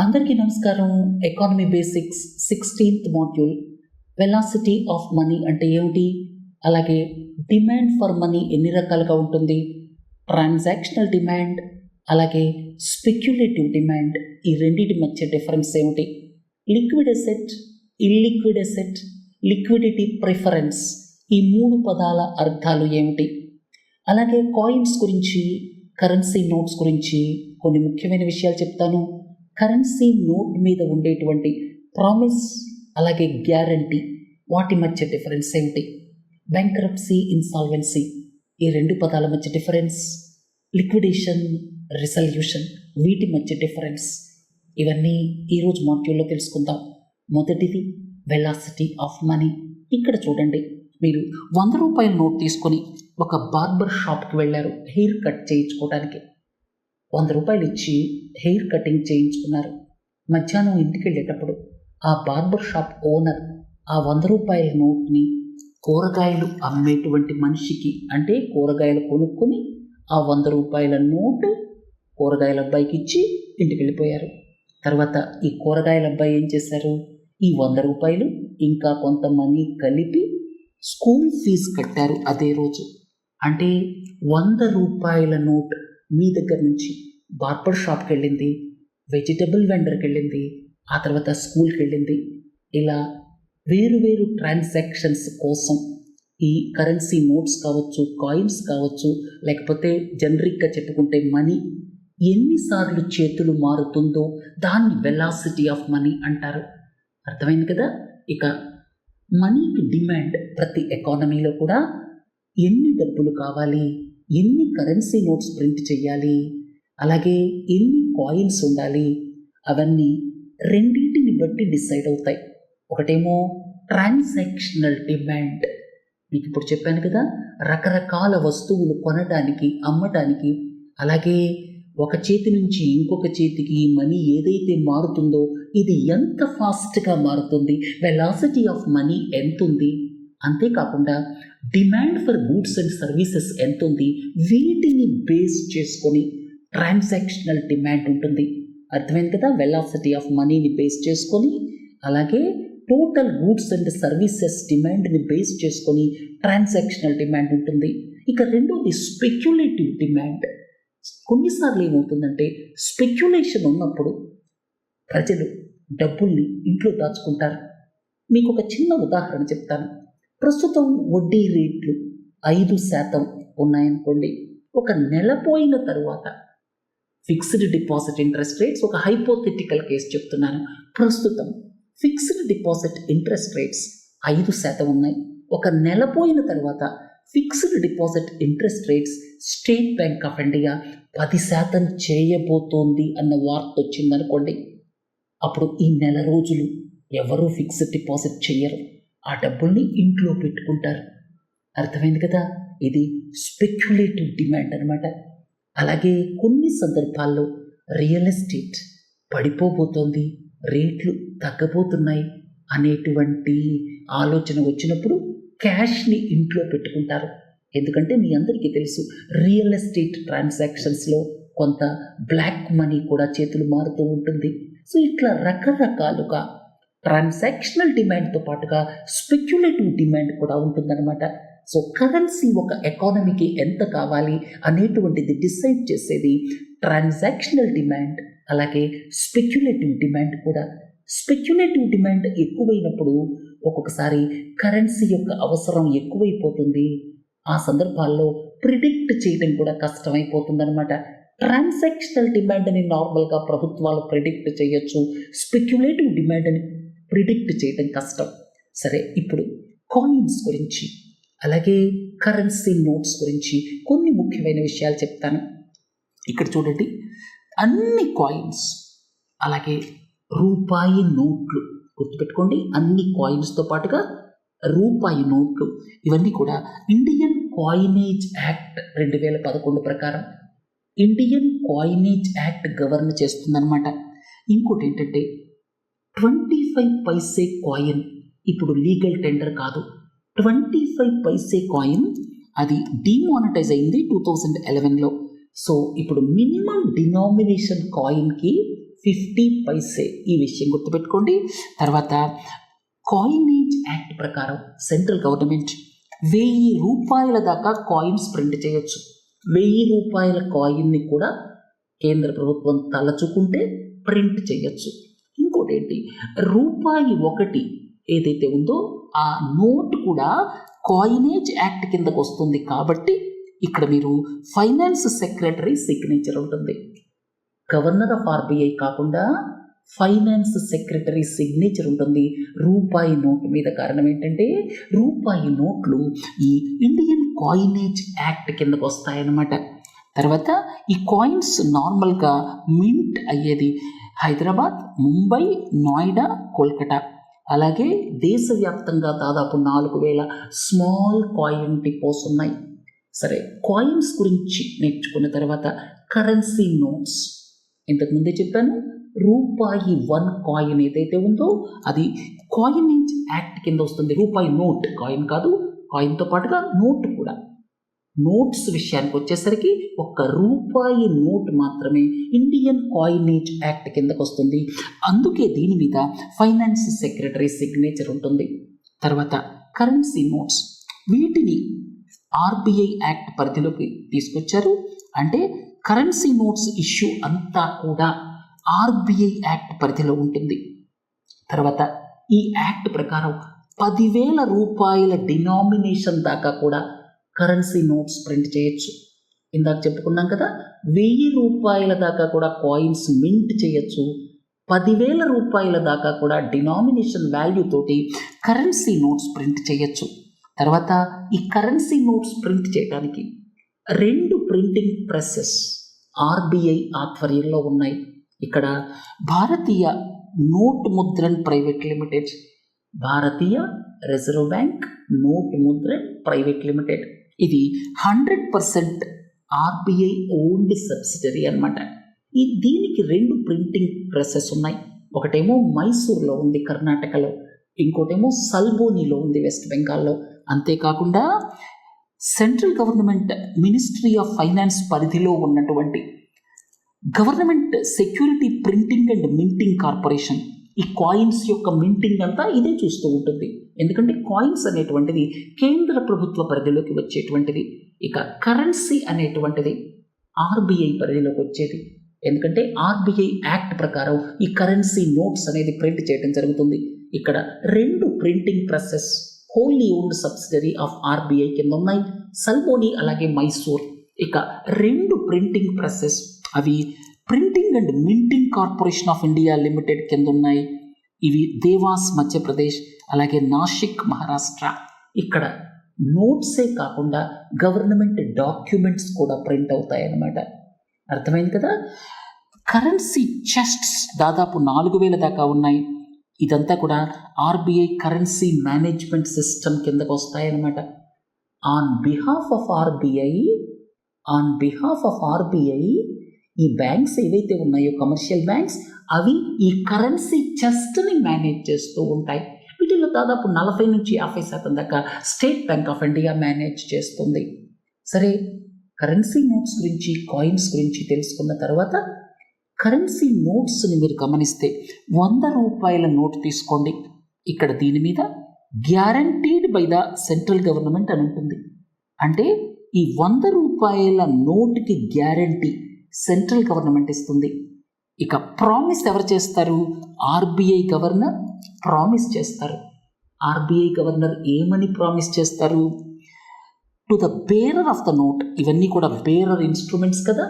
అందరికీ నమస్కారం. Economy basics 16th module velocity of money అంటే ఏమిటి, అలాగే డిమాండ్ ఫర్ మనీ ఎన్ని రకాలుగా ఉంటుంది, ట్రాన్సాక్షనల్ డిమాండ్ అలాగే స్పెక్యులేటివ్ డిమాండ్, ఈ రెండింటి మధ్య డిఫరెన్స్ ఏమిటి, liquid asset, illiquid asset, liquidity preference, ఈ మూడు పదాల అర్థాలు ఏమిటి, అలాగే కాయిన్స్ గురించి, కరెన్సీ నోట్స్ గురించి కొన్ని ముఖ్యమైన విషయాలు చెప్తాను. కరెన్సీ నోట్ మీద ఉండేటువంటి ప్రామిస్ అలాగే గ్యారంటీ, వాటి మధ్య డిఫరెన్స్ ఏమిటి, బ్యాంక్రప్సీ, ఇన్సాల్వెన్సీ, ఈ రెండు పదాల మధ్య డిఫరెన్స్, లిక్విడేషన్, రిజల్యూషన్, వీటి మధ్య డిఫరెన్స్, ఇవన్నీ ఈరోజు మాడ్యూల్లో తెలుసుకుందాం. మొదటిది వెలాసిటీ ఆఫ్ మనీ. ఇక్కడ చూడండి, మీరు 100 రూపాయల నోట్ తీసుకొని ఒక బార్బర్ షాప్కి వెళ్ళారు హెయిర్ కట్ చేయించుకోవడానికి. 100 రూపాయలు ఇచ్చి హెయిర్ కటింగ్ చేయించుకున్నారు. మధ్యాహ్నం ఇంటికి వెళ్ళేటప్పుడు ఆ బార్బర్ షాప్ ఓనర్ ఆ 100 రూపాయల నోట్ని కూరగాయలు అమ్మేటువంటి మనిషికి, అంటే కూరగాయలు కొనుక్కొని ఆ 100 రూపాయల నోటు కూరగాయల అబ్బాయికి ఇచ్చి ఇంటికి వెళ్ళిపోయారు. తర్వాత ఈ కూరగాయల అబ్బాయి ఏం చేశారు, ఈ 100 రూపాయలు ఇంకా కొంత మనీ కలిపి స్కూల్ ఫీజు కట్టారు అదే రోజు. అంటే 100 రూపాయల నోట్ మీ దగ్గర నుంచి బార్బర్ షాప్కి వెళ్ళింది, వెజిటబుల్ వెండర్కి వెళ్ళింది, ఆ తర్వాత స్కూల్కి వెళ్ళింది. ఇలా వేరు ట్రాన్సాక్షన్స్ కోసం ఈ కరెన్సీ నోట్స్ కావచ్చు, కాయిన్స్ కావచ్చు, లేకపోతే జనరిక్గా చెప్పుకుంటే మనీ ఎన్నిసార్లు చేతులు మారుతుందో దాన్ని వెలాసిటీ ఆఫ్ మనీ అంటారు. అర్థమైంది కదా. ఇక మనీకి డిమాండ్ ప్రతి ఎకానమీలో కూడా ఎన్ని డబ్బులు కావాలి, ఎన్ని కరెన్సీ నోట్స్ ప్రింట్ చేయాలి, అలాగే ఎన్ని కాయిన్స్ ఉండాలి, అవన్నీ రెండింటిని బట్టి డిసైడ్ అవుతాయి. ఒకటేమో ట్రాన్సాక్షనల్ డిమాండ్, మీకు ఇప్పుడు చెప్పాను కదా, రకరకాల వస్తువులు కొనడానికి, అమ్మటానికి, అలాగే ఒక చేతి నుంచి ఇంకొక చేతికి మనీ ఏదైతే మారుతుందో ఇది ఎంత ఫాస్ట్గా మారుతుంది, వెలాసిటీ ఆఫ్ మనీ ఎంత ఉంది, అంతేకాకుండా demand for goods and services ఎంత ఉంది, వీటిని బేస్ చేసుకొని ట్రాన్సాక్షనల్ డిమాండ్ ఉంటుంది. అర్థమైంది కదా. వెలాసిటీ ఆఫ్ మనీని బేస్ చేసుకొని, అలాగే టోటల్ గూడ్స్ అండ్ సర్వీసెస్ డిమాండ్ని బేస్ చేసుకొని ట్రాన్సాక్షనల్ డిమాండ్ ఉంటుంది. ఇక రెండోది స్పెక్యులేటివ్ డిమాండ్. కొన్నిసార్లు ఏమవుతుందంటే, స్పెక్యులేషన్ ఉన్నప్పుడు ప్రజలు డబ్బుల్ని ఇంట్లో దాచుకుంటారు. మీకు ఒక చిన్న ఉదాహరణ చెప్తాను. ప్రస్తుతం వడ్డీ రేట్లు 5% ఉన్నాయనుకోండి. ఒక నెల పోయిన తరువాత ఫిక్స్డ్ డిపాజిట్ ఇంట్రెస్ట్ రేట్స్, ఒక హైపోథెటికల్ కేసు చెప్తున్నాను, ప్రస్తుతం ఫిక్స్డ్ డిపాజిట్ ఇంట్రెస్ట్ రేట్స్ 5% ఉన్నాయి. ఒక నెల పోయిన తర్వాత fixed deposit interest rates state Bank of India 10% చేయబోతోంది అన్న వార్త వచ్చిందనుకోండి. అప్పుడు ఈ నెల రోజులు ఎవరూ ఫిక్స్డ్ డిపాజిట్ చేయరు, ఆ డబ్బుల్ని ఇంట్లో పెట్టుకుంటారు. అర్థమైంది కదా. ఇది స్పెక్యులేటివ్ డిమాండ్ అనమాట. అలాగే కొన్ని సందర్భాల్లో రియల్ ఎస్టేట్ పడిపోబోతోంది, రేట్లు తగ్గబోతున్నాయి అనేటువంటి ఆలోచన వచ్చినప్పుడు క్యాష్ని ఇంట్లో పెట్టుకుంటారు. ఎందుకంటే మీ అందరికీ తెలుసు, రియల్ ఎస్టేట్ ట్రాన్సాక్షన్స్లో కొంత బ్లాక్ మనీ కూడా చేతులు మారుతూ ఉంటుంది. సో ఇట్లా రకరకాలుగా ట్రాన్సాక్షనల్ డిమాండ్తో పాటుగా స్పెక్యులేటివ్ డిమాండ్ కూడా ఉంటుందన్నమాట. సో కరెన్సీ ఒక ఎకానమీకి ఎంత కావాలి అనేటువంటిది డిసైడ్ చేసేది ట్రాన్సాక్షనల్ డిమాండ్, అలాగే స్పెక్యులేటివ్ డిమాండ్ కూడా. స్పెక్యులేటివ్ డిమాండ్ ఎక్కువైనప్పుడు ఒక్కొక్కసారి కరెన్సీ యొక్క అవసరం ఎక్కువైపోతుంది. ఆ సందర్భాల్లో ప్రిడిక్ట్ చేయడం కూడా కష్టమైపోతుందన్నమాట. ట్రాన్సాక్షనల్ డిమాండ్ని నార్మల్గా ప్రభుత్వాలు ప్రిడిక్ట్ చేయొచ్చు, స్పెక్యులేటివ్ డిమాండ్ని ప్రిడిక్ట్ చేయడం కష్టం. సరే, ఇప్పుడు కాయిన్స్ గురించి అలాగే కరెన్సీ నోట్స్ గురించి కొన్ని ముఖ్యమైన విషయాలు చెప్తాను. ఇక్కడ చూడండి, అన్ని కాయిన్స్ అలాగే రూపాయి నోట్లు గుర్తుపెట్టుకోండి, అన్ని కాయిన్స్తో పాటుగా రూపాయి నోట్లు, ఇవన్నీ కూడా ఇండియన్ కాయినేజ్ యాక్ట్ 2011 ప్రకారం ఇండియన్ కాయినేజ్ యాక్ట్ గవర్న్ చేస్తుందన్నమాట. ఇంకోటి ఏంటంటే 25 పైసే కాయిన్ ఇప్పుడు లీగల్ టెండర్ కాదు. 25 పైసే కాయిన్ అది డిమానిటైజ్ అయింది 2011లో. సో ఇప్పుడు మినిమం డినామినేషన్ కాయిన్కి 50 పైసే. ఈ విషయం గుర్తుపెట్టుకోండి. తర్వాత కాయినేజ్ యాక్ట్ ప్రకారం సెంట్రల్ గవర్నమెంట్ 1000 రూపాయల దాకా కాయిన్స్ ప్రింట్ చేయొచ్చు. 1000 రూపాయల కాయిన్ని కూడా కేంద్ర ప్రభుత్వం తలచుకుంటే ప్రింట్ చేయొచ్చు. ఇంకోటి ఏంటి, రూపాయి 1 ఏదైతే ఉందో ఆ నోట్ కూడా కాయినేజ్ యాక్ట్ కిందకు వస్తుంది. కాబట్టి ఇక్కడ మీరు ఫైనాన్స్ సెక్రటరీ సిగ్నేచర్ ఉంటుంది. గవర్నర్ ఆఫ్ ఆర్బీఐ కాకుండా ఫైనాన్స్ సెక్రటరీ సిగ్నేచర్ ఉంటుంది రూపాయి నోట్ మీద. కారణం ఏంటంటే రూపాయి నోట్లు ఈ ఇండియన్ కాయినేజ్ యాక్ట్ కిందకు వస్తాయన్నమాట. తర్వాత ఈ కాయిన్స్ నార్మల్గా మింట్ అయ్యేది హైదరాబాద్, ముంబై, నోయిడా, కోల్కతా. అలాగే దేశవ్యాప్తంగా దాదాపు 4000 స్మాల్ కాయిన్ డిపోస్ ఉన్నాయి. సరే, కాయిన్స్ గురించి నేర్చుకున్న తర్వాత కరెన్సీ నోట్స్. ఇంతకుముందే చెప్పాను, రూపాయి 1 కాయిన్ ఏదైతే ఉందో అది కాయినేజ్ యాక్ట్ కింద వస్తుంది. రూపాయి నోట్, కాయిన్ కాదు, కాయిన్తో పాటుగా నోట్ కూడా. నోట్స్ విషయానికి వచ్చేసరికి ఒక్క రూపాయి నోట్ మాత్రమే ఇండియన్ కాయినేజ్ యాక్ట్ కిందకు వస్తుంది. అందుకే దీని మీద ఫైనాన్స్ సెక్రటరీ సిగ్నేచర్ ఉంటుంది. తర్వాత కరెన్సీ నోట్స్, వీటిని ఆర్బీఐ యాక్ట్ పరిధిలోకి తీసుకొచ్చారు. అంటే కరెన్సీ నోట్స్ ఇష్యూ అంతా కూడా ఆర్బీఐ యాక్ట్ పరిధిలో ఉంటుంది. తర్వాత ఈ యాక్ట్ ప్రకారం 10,000 రూపాయల డినామినేషన్ దాకా కూడా కరెన్సీ నోట్స్ ప్రింట్ చేయొచ్చు. ఇందాక చెప్పుకున్నాం కదా, 1000 రూపాయల దాకా కూడా కాయిన్స్ మింట్ చేయొచ్చు. 10,000 రూపాయల దాకా కూడా డినామినేషన్ వాల్యూ తోటి కరెన్సీ నోట్స్ ప్రింట్ చేయొచ్చు. తర్వాత ఈ కరెన్సీ నోట్స్ ప్రింట్ చేయడానికి 2 ప్రింటింగ్ ప్రెసెస్ ఆర్బీఐ ఆధ్వర్యంలో ఉన్నాయి. ఇక్కడ Bharatiya note Mudran private limited, Bharatiya reserve bank note Mudran private limited. ఇది 100% ఆర్బీఐ ఓన్డ్ సబ్సిడరీ అనమాట. దీనికి 2 ప్రింటింగ్ ప్రెసెస్ ఉన్నాయి. ఒకటేమో మైసూర్లో ఉంది కర్ణాటకలో, ఇంకోటేమో సల్బోనీలో ఉంది వెస్ట్ బెంగాల్లో. అంతేకాకుండా central government ministry of finance పరిధిలో ఉన్నటువంటి government security printing and minting corporation ఈ కాయిన్స్ యొక్క మింటింగ్ అంతా ఇదే చూస్తూ ఉంటుంది. ఎందుకంటే కాయిన్స్ అనేటువంటిది కేంద్ర ప్రభుత్వ పరిధిలోకి వచ్చేటువంటిది. ఇక కరెన్సీ అనేటువంటిది ఆర్బీఐ పరిధిలోకి వచ్చేది. ఎందుకంటే ఆర్బీఐ యాక్ట్ ప్రకారం ఈ కరెన్సీ నోట్స్ అనేది ప్రింట్ చేయడం జరుగుతుంది. ఇక్కడ 2 printing presses wholly owned subsidiary of RBI కింద ఉన్నాయి, సల్బోని అలాగే మైసూర్. ఇక 2 ప్రింటింగ్ ప్రెసెస్ అవి printing and minting corporation of India limited కింద ఉన్నాయి. ఇవి దేవాస్ మధ్యప్రదేశ్ అలాగే నాసిక్ మహారాష్ట్ర. ఇక్కడ నోట్సే కాకుండా గవర్నమెంట్ డాక్యుమెంట్స్ కూడా ప్రింట్ అవుతాయి అన్నమాట. అర్థమైంది కదా. కరెన్సీ చెస్ట్స్ దాదాపు 4,000 దాకా ఉన్నాయి. ఇదంతా కూడా ఆర్బీఐ కరెన్సీ మేనేజ్మెంట్ సిస్టమ్ కిందకు వస్తాయన్నమాట. ఆన్ బిహాఫ్ ఆఫ్ ఆర్బీఐ ఈ బ్యాంక్స్ ఏవైతే ఉన్నాయో కమర్షియల్ బ్యాంక్స్ అవి ఈ కరెన్సీ చెస్ట్ని మేనేజ్ చేస్తూ ఉంటాయి. వీటిలో దాదాపు 40 నుంచి 50% దాకా state Bank of India manage చేస్తుంది. సరే, కరెన్సీ నోట్స్ గురించి కాయిన్స్ గురించి తెలుసుకున్న తర్వాత కరెన్సీ నోట్స్ని మీరు గమనిస్తే 100 రూపాయల నోట్ తీసుకోండి. ఇక్కడ దీని మీద guaranteed by the central government అని ఉంటుంది. అంటే ఈ 100 రూపాయల నోట్కి గ్యారంటీ సెంట్రల్ గవర్నమెంట్ ఇస్తుంది. ఇక ప్రామిస్ ఎవరు చేస్తారు? ఆర్బీఐ గవర్నర్ ప్రామిస్ చేస్తారు. ఆర్బీఐ గవర్నర్ ఏమని ప్రామిస్ చేస్తారు? To the bearer of the note. ఇవన్నీ కూడా బేరర్ ఇన్స్ట్రుమెంట్స్ కదా,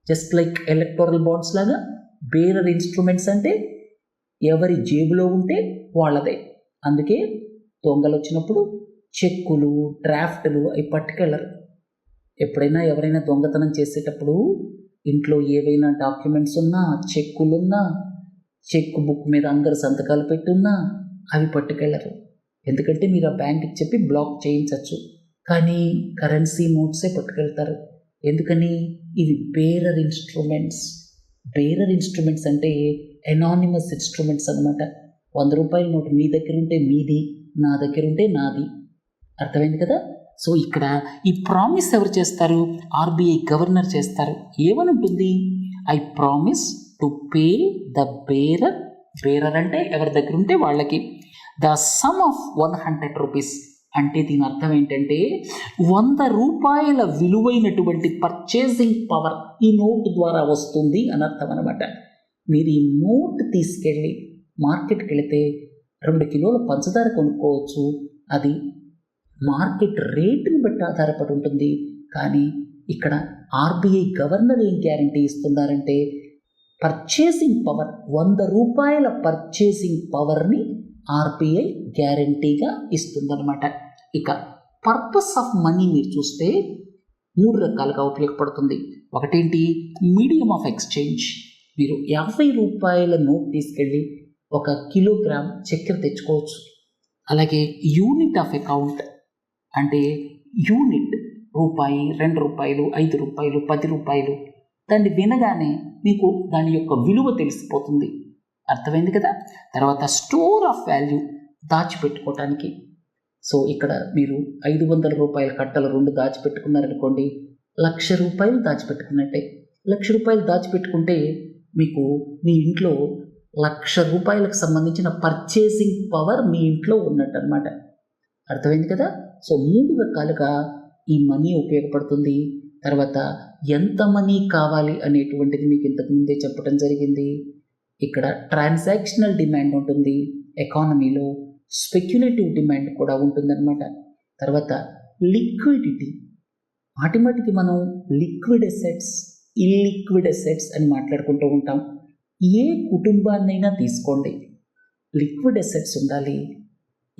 జస్ట్ లైక్ ఎలక్టోరల్ బాండ్స్ లాగా. బేరర్ ఇన్స్ట్రుమెంట్స్ అంటే ఎవరి జేబులో ఉంటే వాళ్ళదే. అందుకే దొంగలు వచ్చినప్పుడు చెక్కులు, డ్రాఫ్ట్లు అవి పట్టుకెళ్ళరు. ఎప్పుడైనా ఎవరైనా దొంగతనం చేసేటప్పుడు ఇంట్లో ఏవైనా డాక్యుమెంట్స్ ఉన్నా, చెక్కులున్నా, చెక్ బుక్ మీద అందరు సంతకాలు పెట్టున్నా అవి పట్టుకెళ్ళరు. ఎందుకంటే మీరు ఆ బ్యాంక్కి చెప్పి బ్లాక్ చేయించవచ్చు. కానీ కరెన్సీ నోట్సే పట్టుకెళ్తారు. ఎందుకని? ఇవి బేరర్ ఇన్స్ట్రుమెంట్స్. బేరర్ ఇన్స్ట్రుమెంట్స్ అంటే ఎనానిమస్ ఇన్స్ట్రుమెంట్స్ అనమాట. 100 రూపాయల నోటు మీ దగ్గర ఉంటే మీది, నా దగ్గర ఉంటే నాది. అర్థమైంది కదా. సో ఇక్కడ ఈ ప్రామిస్ ఎవరు చేస్తారు? ఆర్బీఐ గవర్నర్ చేస్తారు. ఏమని ఉంటుంది? I promise to pay the bearer, bearer అంటే ఎవరి దగ్గర ఉంటే వాళ్ళకి, ద సమ్ ఆఫ్ 100 రూపీస్. అంటే దీని అర్థం ఏంటంటే 100 రూపాయల విలువైనటువంటి పర్చేసింగ్ పవర్ ఈ నోట్ ద్వారా వస్తుంది అని అర్థం అనమాట. మీరు ఈ నోట్ తీసుకెళ్ళి మార్కెట్కి వెళితే 2 కిలోల పంచదార కొనుక్కోవచ్చు. అది మార్కెట్ రేటుని బట్టి ఆధారపడి ఉంటుంది. కానీ ఇక్కడ ఆర్బీఐ గవర్నర్ ఏం గ్యారంటీ ఇస్తున్నారంటే పర్చేసింగ్ పవర్, 100 రూపాయల పర్చేసింగ్ పవర్ని ఆర్బీఐ గ్యారంటీగా ఇస్తుందన్నమాట. ఇక పర్పస్ ఆఫ్ మనీ మీరు చూస్తే 3 రకాలుగా ఉపయోగపడుతుంది. ఒకటేంటి, మీడియం ఆఫ్ ఎక్స్చేంజ్. మీరు 50 రూపాయల నోట్ తీసుకెళ్ళి 1 కిలోగ్రామ్ చక్కెర తెచ్చుకోవచ్చు. అలాగే యూనిట్ ఆఫ్ అకౌంట్ అంటే యూనిట్ రూపాయి, 2 రూపాయలు, 5 రూపాయలు, 10 రూపాయలు. దాన్ని వినగానే మీకు దాని యొక్క విలువ తెలిసిపోతుంది. అర్థమైంది కదా. తర్వాత స్టోర్ ఆఫ్ వాల్యూ, దాచిపెట్టుకోవటానికి. సో ఇక్కడ మీరు 500 రూపాయల కట్టలు 2 దాచిపెట్టుకున్నారనుకోండి, 1,00,000 రూపాయలు దాచిపెట్టుకున్నట్టే. 1,00,000 రూపాయలు దాచిపెట్టుకుంటే మీకు మీ ఇంట్లో 1,00,000 రూపాయలకు సంబంధించిన పర్చేసింగ్ పవర్ మీ ఇంట్లో ఉన్నట్టు అనమాట. అర్థమైంది కదా. సో 3 రకాలుగా ఈ మనీ ఉపయోగపడుతుంది. తర్వాత ఎంత మనీ కావాలి అనేటువంటిది మీకు ఇంతకుముందే చెప్పడం జరిగింది. ఇక్కడ ట్రాన్సాక్షనల్ డిమాండ్ ఉంటుంది ఎకానమీలో, స్పెక్యులేటివ్ డిమాండ్ కూడా ఉంటుందన్నమాట. తర్వాత లిక్విడిటీ, మాటిమాటికి మనం లిక్విడ్ అసెట్స్, ఇల్లిక్విడ్ అసెట్స్ అని మాట్లాడుకుంటూ ఉంటాం. ఏ కుటుంబాన్నైనా తీసుకోండి, లిక్విడ్ అసెట్స్ ఉండాలి,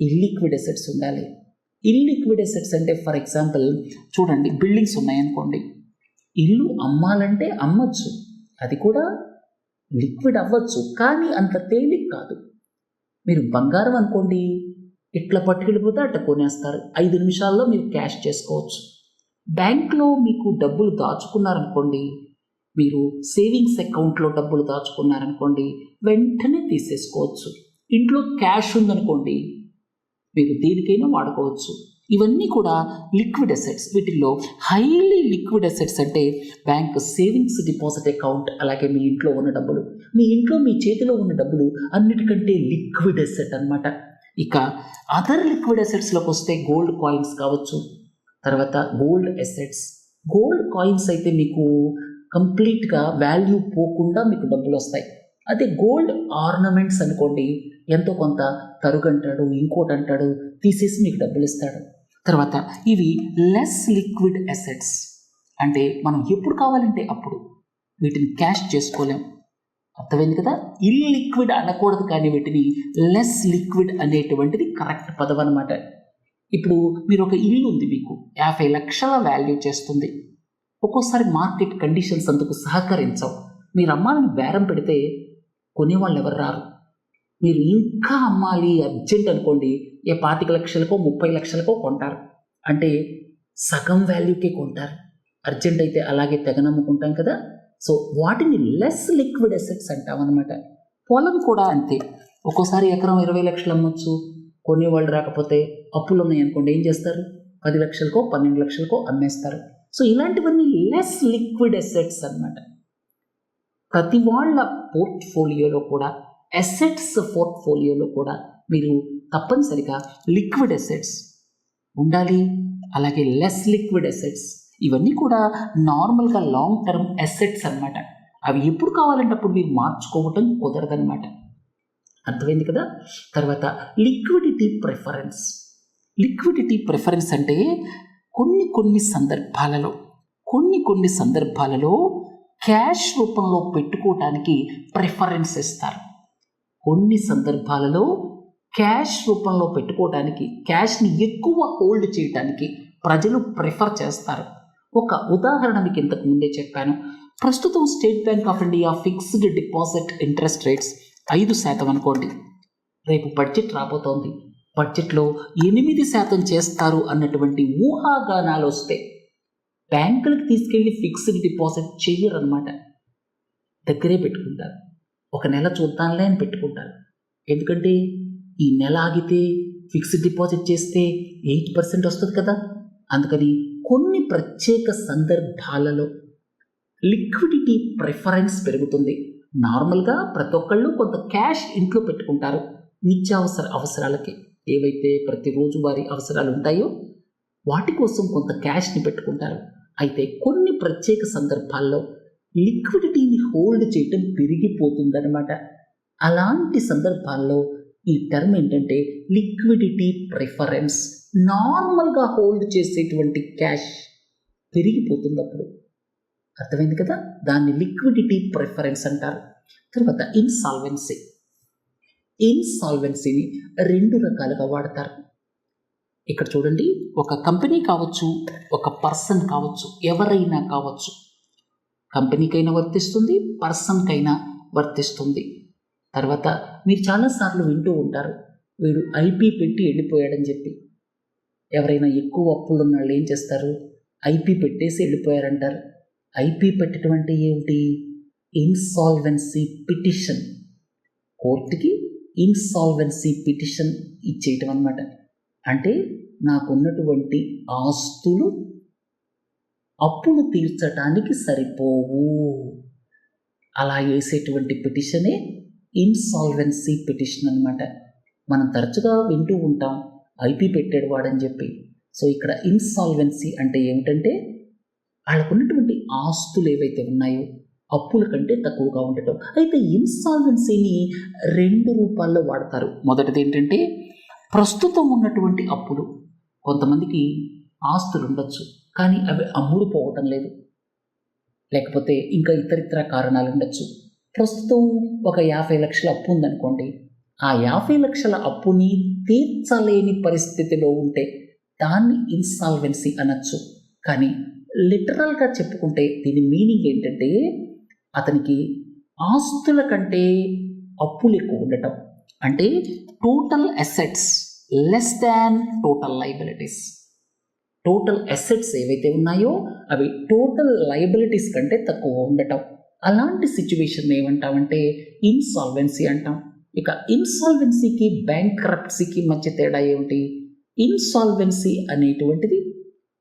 ఇల్లిక్విడ్ అసెట్స్ ఉండాలి. ఇల్లిక్విడ్ అసెట్స్ అంటే ఫర్ ఎగ్జాంపుల్ చూడండి, బిల్డింగ్స్ ఉన్నాయనుకోండి, ఇల్లు అమ్మాలంటే అమ్మచ్చు, అది కూడా లిక్విడ్ అవ్వచ్చు, కానీ అంత తేలిక కాదు. మీరు బంగారం అనుకోండి, ఇట్లా పట్టుకెళ్ళిపోతే అట్లా కొనేస్తారు, 5 నిమిషాల్లో మీరు క్యాష్ చేసుకోవచ్చు. బ్యాంక్లో మీకు డబ్బులు దాచుకున్నారనుకోండి, మీరు సేవింగ్స్ అకౌంట్లో డబ్బులు దాచుకున్నారనుకోండి, వెంటనే తీసేసుకోవచ్చు. ఇంట్లో క్యాష్ ఉందనుకోండి, మీరు దేనికైనా వాడుకోవచ్చు. ఇవన్నీ కూడా లిక్విడ్ అసెట్స్. వీటిల్లో హైలీ లిక్విడ్ అసెట్స్ అంటే బ్యాంక్ సేవింగ్స్ డిపాజిట్ అకౌంట్, అలాగే మీ ఇంట్లో ఉన్న డబ్బులు. మీ ఇంట్లో మీ చేతిలో ఉన్న డబ్బులు అన్నిటికంటే లిక్విడ్ అసెట్ అనమాట. ఇక అదర్ లిక్విడ్ అసెట్స్లోకి వస్తే గోల్డ్ కాయిన్స్ కావచ్చు, తర్వాత గోల్డ్ అసెట్స్. గోల్డ్ కాయిన్స్ అయితే మీకు కంప్లీట్గా వాల్యూ పోకుండా మీకు డబ్బులు వస్తాయి. అదే గోల్డ్ ఆర్నమెంట్స్ అనుకోండి, ఎంతో కొంత తరుగంటాడు, ఇంకోటి అంటాడు, తీసేసి మీకు డబ్బులు ఇస్తాడు. తర్వాత ఇవి లెస్ లిక్విడ్ అసెట్స్, అంటే మనం ఎప్పుడు కావాలంటే అప్పుడు వీటిని క్యాష్ చేసుకోలేం. అర్థమైంది కదా. ఇల్లిక్విడ్ అనకూడదు, కానీ వీటిని లెస్ లిక్విడ్ అనేటువంటిది కరెక్ట్ పదం అనమాట. ఇప్పుడు మీరు ఒక ఇల్లు ఉంది, మీకు 50 లక్షల వాల్యూ చేస్తుంది. ఒక్కోసారి మార్కెట్ కండిషన్స్ అందుకు సహకరించవు. మీరు అమ్మాలని బేరం పెడితే కొనేవాళ్ళు ఎవరు రారు. మీరు ఇంకా అమ్మాలి అర్జెంట్ అనుకోండి, 25 లక్షలకో 30 లక్షలకో కొంటారు, అంటే సగం వాల్యూకే కొంటారు. అర్జెంట్ అయితే అలాగే తెగనమ్ముకుంటాం కదా. సో వాటిని లెస్ లిక్విడ్ అసెట్స్ అంటాం అనమాట. పొలం కూడా అంతే. ఒక్కోసారి ఎకరం 20 లక్షలు అమ్మొచ్చు, కొనేవాళ్ళు రాకపోతే అప్పులు ఉన్నాయనుకోండి, ఏం చేస్తారు, 10 లక్షలకో 12 లక్షలకో అమ్మేస్తారు. సో ఇలాంటివన్నీ లెస్ లిక్విడ్ అసెట్స్ అన్నమాట. ప్రతి వాళ్ళ పోర్ట్ఫోలియోలో కూడా, అసెట్స్ పోర్ట్ఫోలియోలో కూడా మీరు తప్పనిసరిగా లిక్విడ్ అసెట్స్ ఉండాలి, అలాగే లెస్ లిక్విడ్ అసెట్స్. ఇవన్నీ కూడా నార్మల్గా లాంగ్ టర్మ్ అసెట్స్ అన్నమాట. అవి ఎప్పుడు కావాలంటే అప్పుడు మీరు మార్చుకోవటం కుదరదన్నమాట. అర్థమైంది కదా. తర్వాత లిక్విడిటీ ప్రిఫరెన్స్. లిక్విడిటీ ప్రిఫరెన్స్ అంటే కొన్ని సందర్భాలలో క్యాష్ రూపంలో పెట్టుకోవటానికి ప్రిఫరెన్స్ ఇస్తారు. కొన్ని సందర్భాలలో క్యాష్ రూపంలో పెట్టుకోవడానికి, క్యాష్ని ఎక్కువ హోల్డ్ చేయడానికి ప్రజలు ప్రిఫర్ చేస్తారు. ఒక ఉదాహరణ మీకు ఇంతకు ముందే చెప్పాను. ప్రస్తుతం state Bank of India fixed deposit interest rates 5% అనుకోండి. రేపు బడ్జెట్ రాబోతోంది, బడ్జెట్లో 8% చేస్తారు అన్నటువంటి ఊహాగానాలు వస్తే బ్యాంకులకు తీసుకెళ్ళి ఫిక్స్డ్ డిపాజిట్ చెయ్యరన్నమాట. దగ్గరే పెట్టుకుంటారు. ఒక నెల చూద్దాంలే అని పెట్టుకుంటారు. ఎందుకంటే ఈ నెల ఆగితే ఫిక్స్డ్ డిపాజిట్ చేస్తే 8% వస్తుంది కదా. అందుకని కొన్ని ప్రత్యేక సందర్భాలలో లిక్విడిటీ ప్రిఫరెన్స్ పెరుగుతుంది. నార్మల్గా ప్రతి ఒక్కళ్ళు కొంత క్యాష్ ఇంట్లో పెట్టుకుంటారు నిత్యావసర అవసరాలకి. ఏవైతే ప్రతిరోజు వారి అవసరాలు ఉంటాయో వాటి కోసం కొంత క్యాష్ని పెట్టుకుంటారు. అయితే కొన్ని ప్రత్యేక సందర్భాల్లో లిక్విడిటీని హోల్డ్ చేయటం పెరిగిపోతుందన్నమాట. అలాంటి సందర్భాల్లో ఈ టర్మ్ ఏంటంటే లిక్విడిటీ ప్రిఫరెన్స్. నార్మల్గా హోల్డ్ చేసేటువంటి క్యాష్ పెరిగిపోతున్నప్పుడు, అర్థమైంది కదా, దాన్ని లిక్విడిటీ ప్రిఫరెన్స్ అంటారు. తర్వాత ఇన్సాల్వెన్సీ. ఇన్సాల్వెన్సీని 2 రకాలుగా వాడతారు. ఇక్కడ చూడండి, ఒక కంపెనీ కావచ్చు, ఒక పర్సన్ కావచ్చు, ఎవరైనా కావచ్చు. కంపెనీకైనా వర్తిస్తుంది, పర్సన్కైనా వర్తిస్తుంది. తర్వాత మీరు చాలాసార్లు వింటూ ఉంటారు, వీడు ఐపీ పెట్టి వెళ్ళిపోయాడని చెప్పి. ఎవరైనా ఎక్కువ అప్పులు ఉన్న వాళ్ళు ఏం చేస్తారు, ఐపీ పెట్టేసి వెళ్ళిపోయారంటారు. ఐపీ పెట్టడం అంటే ఏమిటి? Insolvency petition. కోర్టుకి ఇన్సాల్వెన్సీ పిటిషన్ ఇచ్చేయటం అన్నమాట. అంటే నాకున్నటువంటి ఆస్తులు అప్పులు తీర్చడానికి సరిపోవు, అలా వేసేటువంటి పిటిషనే ఇన్సాల్వెన్సీ పిటిషన్ అన్నమాట. మనం తరచుగా వింటూ ఉంటాం ఐపీ పెట్టాడు వాడని చెప్పి. సో ఇక్కడ ఇన్సాల్వెన్సీ అంటే ఏమిటంటే వాళ్ళకున్నటువంటి ఆస్తులు ఏవైతే ఉన్నాయో అప్పుల కంటే తక్కువగా ఉండటం. అయితే ఇన్సాల్వెన్సీని 2 రూపాల్లో వాడతారు. మొదటిది ఏంటంటే ప్రస్తుతం ఉన్నటువంటి అప్పులు. కొంతమందికి ఆస్తులు ఉండొచ్చు కానీ అవి అమ్ముడు పోవటం లేదు, లేకపోతే ఇంకా ఇతరితర కారణాలు ఉండొచ్చు. ప్రస్తుతం ఒక 50 లక్షల అప్పు ఉందనుకోండి, ఆ 50 లక్షల అప్పుని తీర్చలేని పరిస్థితిలో ఉంటే దాన్ని ఇన్సాల్వెన్సీ అనొచ్చు. కానీ లిటరల్గా చెప్పుకుంటే దీని మీనింగ్ ఏంటంటే అతనికి ఆస్తుల కంటే అప్పులు ఎక్కువ ఉండటం. అంటే total assets less than total liabilities. Total assets ఏవైతే ఉన్నాయో అవి టోటల్ లయబిలిటీస్ కంటే తక్కువ ఉండటం. అలాంటి సిచ్యువేషన్ ఏమంటామంటే ఇన్సాల్వెన్సీ అంటాం. ఇక ఇన్సాల్వెన్సీకి బ్యాంక్రప్ట్సీకి మధ్య తేడా ఏమిటి? ఇన్సాల్వెన్సీ అనేటువంటిది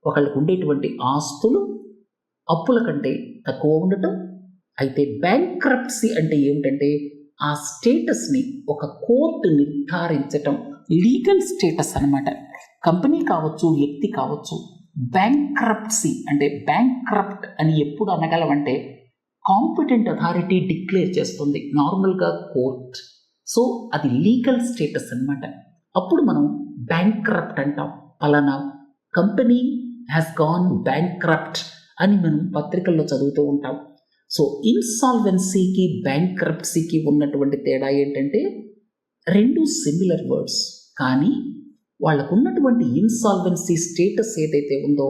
ఒకళ్ళకు ఉండేటువంటి ఆస్తులు అప్పుల కంటే తక్కువ ఉండటం. అయితే బ్యాంక్రప్ట్సీ అంటే ఏమిటంటే ఆ స్టేటస్ని ఒక కోర్టు నిర్ధారించటం, లీగల్ స్టేటస్ అన్నమాట. కంపెనీ కావచ్చు, వ్యక్తి కావచ్చు. బ్యాంక్రప్ట్సీ అంటే బ్యాంక్రప్ట్ అని ఎప్పుడు అనగలమంటే కాంపిటెంట్ అథారిటీ డిక్లేర్ చేస్తుంది, నార్మల్గా కోర్ట్. సో అది లీగల్ స్టేటస్ అన్నమాట. అప్పుడు మనం బ్యాంక్రప్ట్ అంటాం. పలానా కంపెనీ హ్యాస్ గాన్ బ్యాంక్రప్ట్ అని మనం పత్రికల్లో చదువుతూ ఉంటాం. సో ఇన్సాల్వెన్సీకి బ్యాంక్రప్ట్సీకి ఉన్నటువంటి తేడా ఏంటంటే 2 సిమిలర్ వర్డ్స్, కానీ వాళ్ళకు ఉన్నటువంటి ఇన్సాల్వెన్సీ స్టేటస్ ఏదైతే ఉందో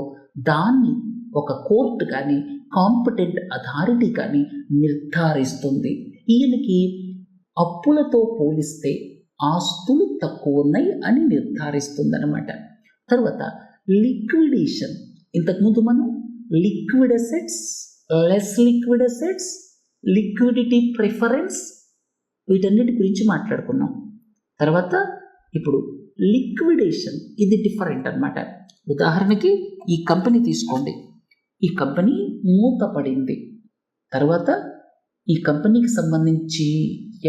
దాన్ని ఒక కోర్టు కానీ కాంపిటెంట్ అథారిటీ కానీ నిర్ధారిస్తుంది. ఈయనకి అప్పులతో పోలిస్తే ఆస్తులు తక్కువ ఉన్నాయి అని నిర్ధారిస్తుంది అన్నమాట. తర్వాత లిక్విడేషన్. ఇంతకుముందు మనం liquid assets, less liquid assets, liquidity preference వీటన్నిటి గురించి మాట్లాడుకున్నాం. తర్వాత ఇప్పుడు లిక్విడేషన్, ఇది డిఫరెంట్ అన్నమాట. ఉదాహరణకి ఈ కంపెనీ తీసుకోండి. ఈ కంపెనీ మూతపడింది. తర్వాత ఈ కంపెనీకి సంబంధించి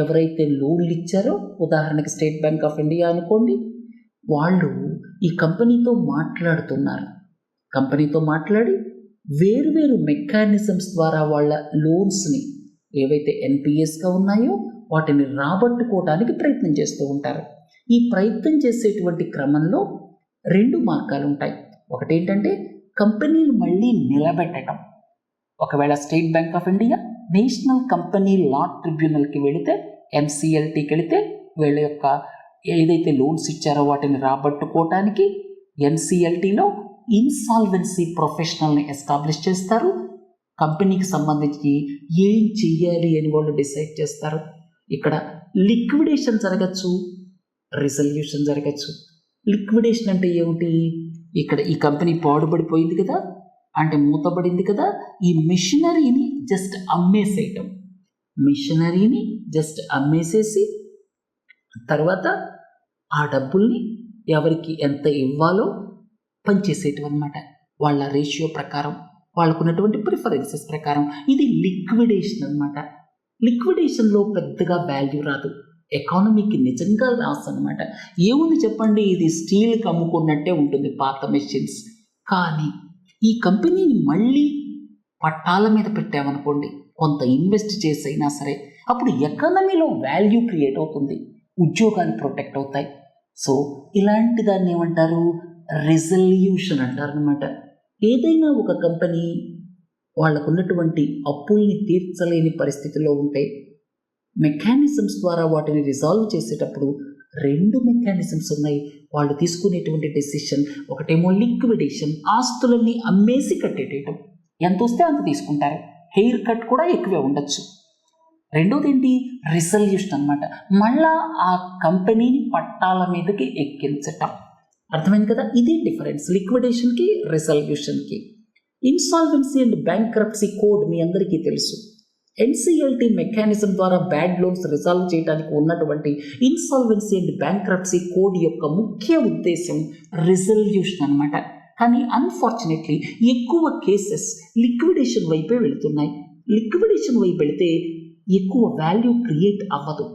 ఎవరైతే లోన్లు ఇచ్చారో, ఉదాహరణకి స్టేట్ బ్యాంక్ ఆఫ్ ఇండియా అనుకోండి, వాళ్ళు ఈ కంపెనీతో మాట్లాడుతున్నారు. కంపెనీతో మాట్లాడి వేర్వేరు మెకానిజమ్స్ ద్వారా వాళ్ళ లోన్స్ని ఏవైతే ఎన్పిఎస్గా ఉన్నాయో వాటిని రాబట్టుకోవడానికి ప్రయత్నం చేస్తూ ఉంటారు. ఈ ప్రయత్నం చేసేటువంటి క్రమంలో 2 మార్గాలు ఉంటాయి. ఒకటి ఏంటంటే కంపెనీలు మళ్ళీ నిలబెట్టడం. ఒకవేళ State Bank of India National Company Law ట్రిబ్యునల్కి వెళితే, ఎన్సిఎల్టీకి వెళితే వీళ్ళ యొక్క ఏదైతే లోన్స్ ఇచ్చారో వాటిని రాబట్టుకోవటానికి ఎన్సిఎల్టీలో ఇన్సాల్వెన్సీ ప్రొఫెషనల్ని ఎస్టాబ్లిష్ చేస్తారు. కంపెనీకి సంబంధించి ఏం చెయ్యాలి అని వాళ్ళు డిసైడ్ చేస్తారు. ఇక్కడ లిక్విడేషన్ జరగచ్చు, రిజల్యూషన్ జరగచ్చు. లిక్విడేషన్ అంటే ఏమిటి? ఇక్కడ ఈ కంపెనీ పాడుపడిపోయింది కదా, అంటే మూతపడింది కదా, ఈ మిషనరీని జస్ట్ అమ్మేసేయటం. మిషనరీని జస్ట్ అమ్మేసేసి తర్వాత ఆ డబ్బుల్ని ఎవరికి ఎంత ఇవ్వాలో పనిచేసేయటం అన్నమాట. వాళ్ళ రేషియో ప్రకారం, వాళ్ళకున్నటువంటి ప్రిఫరెన్సెస్ ప్రకారం. ఇది లిక్విడేషన్ అన్నమాట. లిక్విడేషన్లో పెద్దగా వాల్యూ రాదు. ఎకానమీకి నిజంగా లాస్ అనమాట. ఏముంది చెప్పండి, ఇది స్టీల్కి అమ్ముకున్నట్టే ఉంటుంది పాత మెషిన్స్. కానీ ఈ కంపెనీని మళ్ళీ పట్టాల మీద పెట్టామనుకోండి, కొంత ఇన్వెస్ట్ చేసైనా సరే, అప్పుడు ఎకానమీలో వాల్యూ క్రియేట్ అవుతుంది, ఉద్యోగాలు ప్రొటెక్ట్ అవుతాయి. సో ఇలాంటి దాన్ని ఏమంటారు, రెజల్యూషన్ అంటారు అనమాట. ఏదైనా ఒక కంపెనీ వాళ్ళకున్నటువంటి అప్పుల్ని తీర్చలేని పరిస్థితిలో ఉంటే మెకానిజమ్స్ ద్వారా వాటిని రిజాల్వ్ చేసేటప్పుడు 2 మెకానిజమ్స్ ఉన్నాయి. వాళ్ళు తీసుకునేటువంటి డెసిషన్, ఒకటేమో లిక్విడేషన్, ఆస్తులన్నీ అమ్మేసి కట్టేయటం. ఎంత వస్తే అంత తీసుకుంటారు, హెయిర్ కట్ కూడా ఎక్కువే ఉండొచ్చు. రెండోది ఏంటి, రిజల్యూషన్ అనమాట. మళ్ళా ఆ కంపెనీని పట్టాల మీదకి ఎక్కించటం. అర్థమైంది కదా, ఇది డిఫరెన్స్ లిక్విడేషన్కి రిజల్యూషన్కి. ఇన్సాల్వెన్సీ అండ్ బ్యాంక్రప్సీ కోడ్ మీ అందరికీ తెలుసు. ఎన్సిఎల్టీ మెకానిజం ద్వారా బ్యాడ్ లోన్స్ రిజాల్వ్ చేయడానికి ఉన్నటువంటి ఇన్సాల్వెన్సీ అండ్ బ్యాంక్రప్సీ కోడ్ యొక్క ముఖ్య ఉద్దేశం రిజల్యూషన్ అనమాట. కానీ అన్ఫార్చునేట్లీ ఎక్కువ కేసెస్ లిక్విడేషన్ వైపే వెళుతున్నాయి. లిక్విడేషన్ వైపు వెళితే ఎక్కువ వాల్యూ క్రియేట్ అవ్వదు.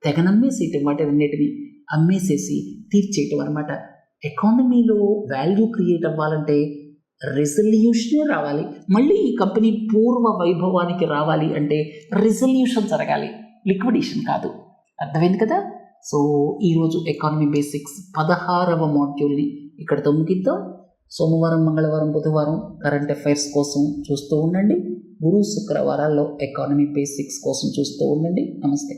తెగనమ్మేసేయటం, వాటినన్నిటిని అమ్మేసేసి తీర్చేయటం అనమాట. ఎకానమీలో వాల్యూ క్రియేట్ అవ్వాలంటే రెజల్యూషనే రావాలి. మళ్ళీ ఈ కంపెనీ పూర్వ వైభవానికి రావాలి అంటే రెజల్యూషన్ జరగాలి, లిక్విడేషన్ కాదు. అర్థమైంది కదా. సో ఈరోజు ఎకానమీ బేసిక్స్ 16వ మాడ్యూల్ని ఇక్కడతో ముగిద్దాం. సోమవారం, మంగళవారం, బుధవారం కరెంట్ అఫైర్స్ కోసం చూస్తూ ఉండండి. గురు, శుక్రవారాల్లో ఎకానమీ బేసిక్స్ కోసం చూస్తూ ఉండండి. నమస్తే.